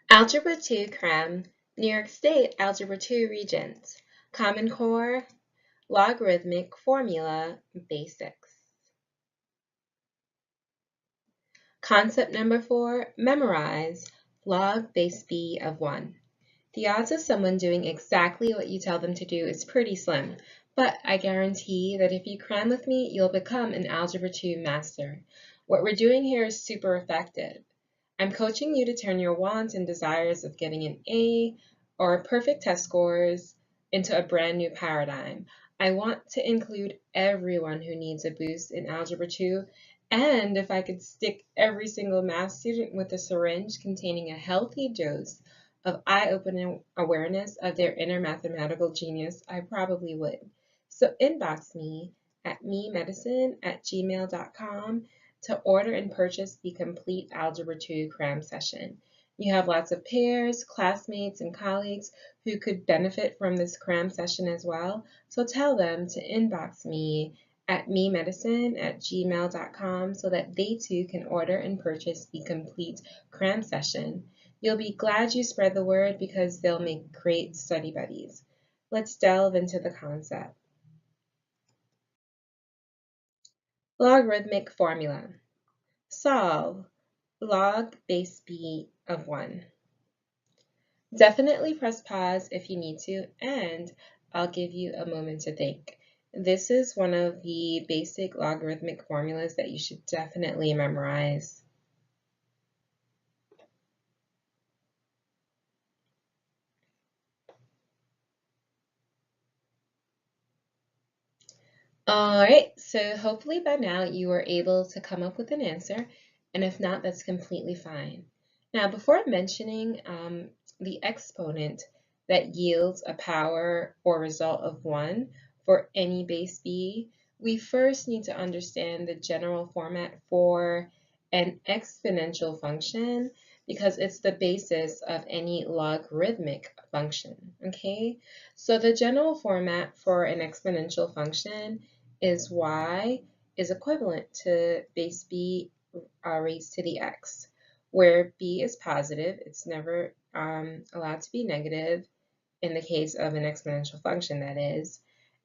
Algebra 2 Cram, New York State Algebra 2 Regents, Common Core, Logarithmic Formula Basics. Concept number 4, memorize log base b of 1. The odds of someone doing exactly what you tell them to do is pretty slim, but I guarantee that if you cram with me, you'll become an Algebra 2 master. What we're doing here is super effective. I'm coaching you to turn your wants and desires of getting an A or perfect test scores into a brand new paradigm. I want to include everyone who needs a boost in Algebra 2, and if I could stick every single math student with a syringe containing a healthy dose of eye-opening awareness of their inner mathematical genius, I probably would. So inbox me at memedicine@gmail.com to order and purchase the complete Algebra 2 cram session. You have lots of peers, classmates, and colleagues who could benefit from this cram session as well, so tell them to inbox me at memedicine@gmail.com so that they too can order and purchase the complete cram session. You'll be glad you spread the word because they'll make great study buddies. Let's delve into the concept. Logarithmic formula. Solve log base b of 1. Definitely press pause if you need to, and I'll give you a moment to think. This is one of the basic logarithmic formulas that you should definitely memorize. All right, so hopefully by now you are able to come up with an answer, and if not, that's completely fine. Now, before mentioning the exponent that yields a power or result of 1 for any base b, we first need to understand the general format for an exponential function because it's the basis of any logarithmic function, okay? So the general format for an exponential function is y is equivalent to base b raised to the x, where b is positive. It's never allowed to be negative in the case of an exponential function, that is.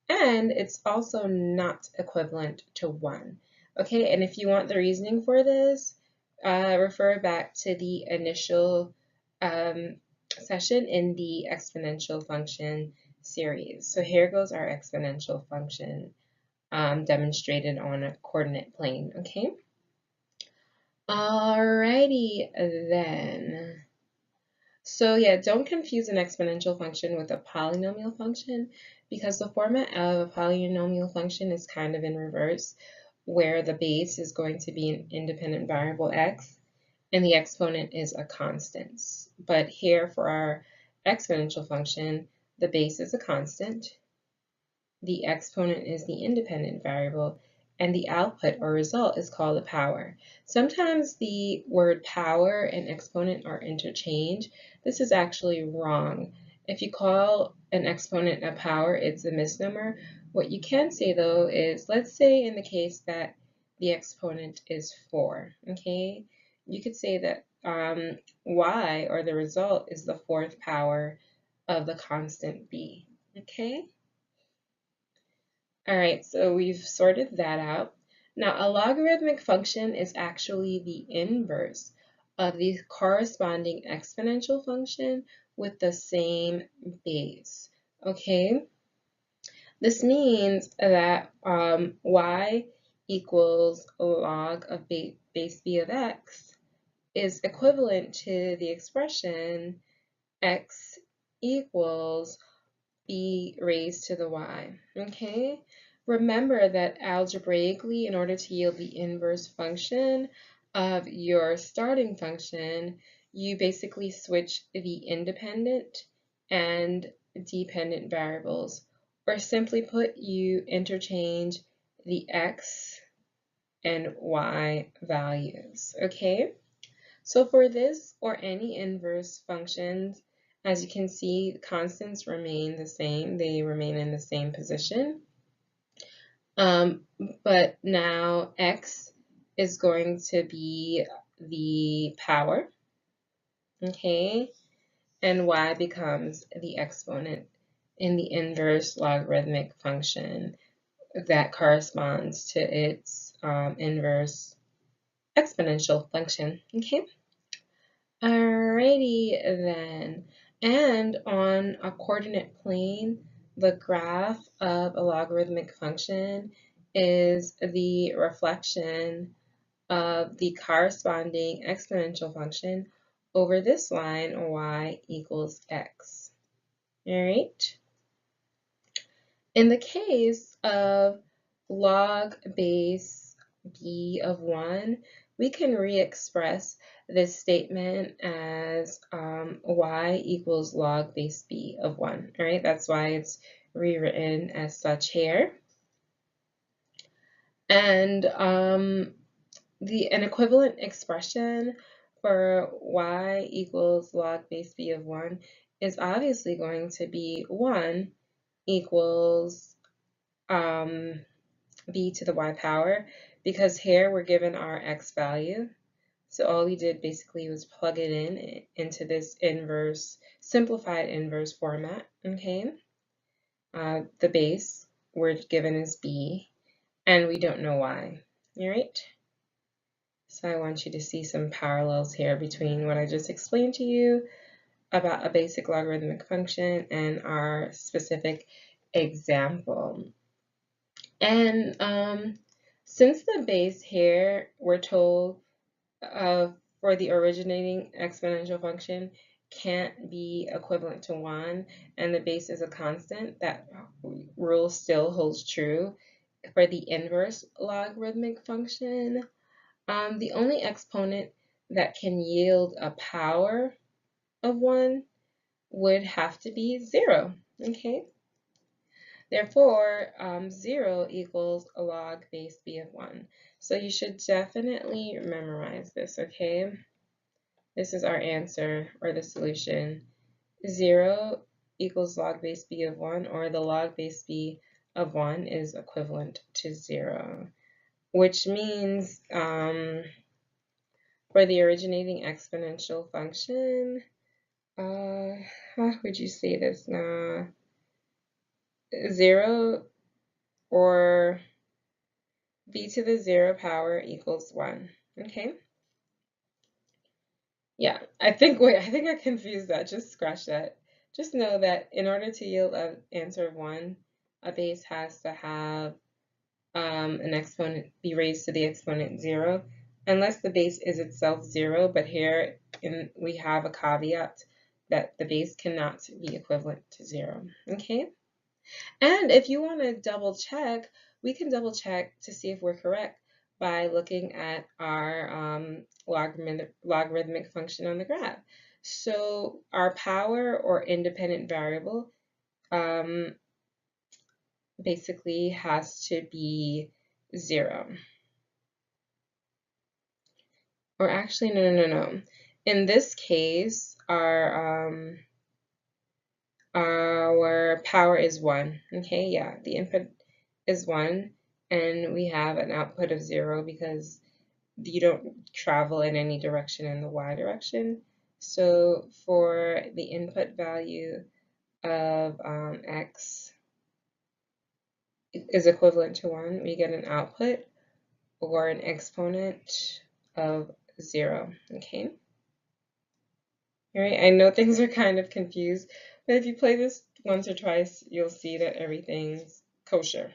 And it's also not equivalent to 1. Okay, and if you want the reasoning for this, refer back to the initial session in the exponential function series. So here goes our exponential function demonstrated on a coordinate plane, okay? Alrighty then. So yeah, don't confuse an exponential function with a polynomial function because the format of a polynomial function is kind of in reverse, where the base is going to be an independent variable x and the exponent is a constant. But here for our exponential function, the base is a constant, the exponent is the independent variable, and the output or result is called a power. Sometimes the word power and exponent are interchanged. This is actually wrong. If you call an exponent a power, it's a misnomer. What you can say though is, let's say in the case that the exponent is 4, okay? You could say that y, or the result, is the 4th power of the constant b, okay? All right, so we've sorted that out. Now, a logarithmic function is actually the inverse of the corresponding exponential function with the same base, okay? This means that y equals log of base b of x is equivalent to the expression x equals b raised to the y, okay? Remember that algebraically, in order to yield the inverse function of your starting function, you basically switch the independent and dependent variables, or simply put, you interchange the x and y values, okay? So for this or any inverse functions, as you can see, constants remain the same. They remain in the same position. But now x is going to be the power, okay? And y becomes the exponent in the inverse logarithmic function that corresponds to its inverse exponential function, okay? Alrighty then. And on a coordinate plane, the graph of a logarithmic function is the reflection of the corresponding exponential function over this line, y equals x. All right. In the case of log base b of 1, we can re-express this statement as y equals log base b of 1. All right, that's why it's rewritten as such here. And an equivalent expression for y equals log base b of 1 is obviously going to be 1 equals b to the y power, because here we're given our x value. So all we did basically was plug it into this inverse, simplified inverse format, okay? The base we're given is b, and we don't know y, all right? So I want you to see some parallels here between what I just explained to you about a basic logarithmic function and our specific example. And since the base here, we're told for the originating exponential function can't be equivalent to 1, and the base is a constant, that rule still holds true for the inverse logarithmic function. The only exponent that can yield a power of 1 would have to be 0, okay? Therefore, 0 equals a log base b of 1. So you should definitely memorize this, okay? This is our answer, or the solution. 0 equals log base b of 1, or the log base b of 1 is equivalent to 0, which means for the originating exponential function, how would you say this now? 0 or b to the 0 power equals 1, okay? Yeah, I think I confused that. Just scratch that. Just know that in order to yield an answer of 1, a base has to have an exponent be raised to the exponent 0, unless the base is itself 0, but here we have a caveat that the base cannot be equivalent to 0, okay? And if you want to double check, we can double check to see if we're correct by looking at our logarithmic function on the graph. So our power or independent variable basically has to be 0. Or actually, no. In this case, our power is 1. Okay, yeah, the input is 1, and we have an output of 0 because you don't travel in any direction in the y direction. So for the input value of x is equivalent to 1, we get an output or an exponent of 0, okay? All right, I know things are kind of confused, but if you play this once or twice, you'll see that everything's kosher.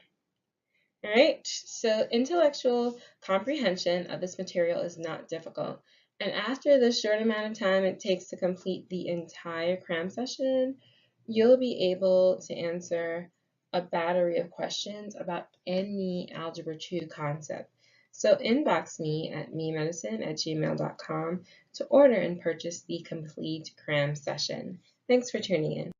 All right, so intellectual comprehension of this material is not difficult. And after the short amount of time it takes to complete the entire Cram session, you'll be able to answer a battery of questions about any Algebra 2 concept. So inbox me at memedicine@gmail.com to order and purchase the complete Cram session. Thanks for tuning in.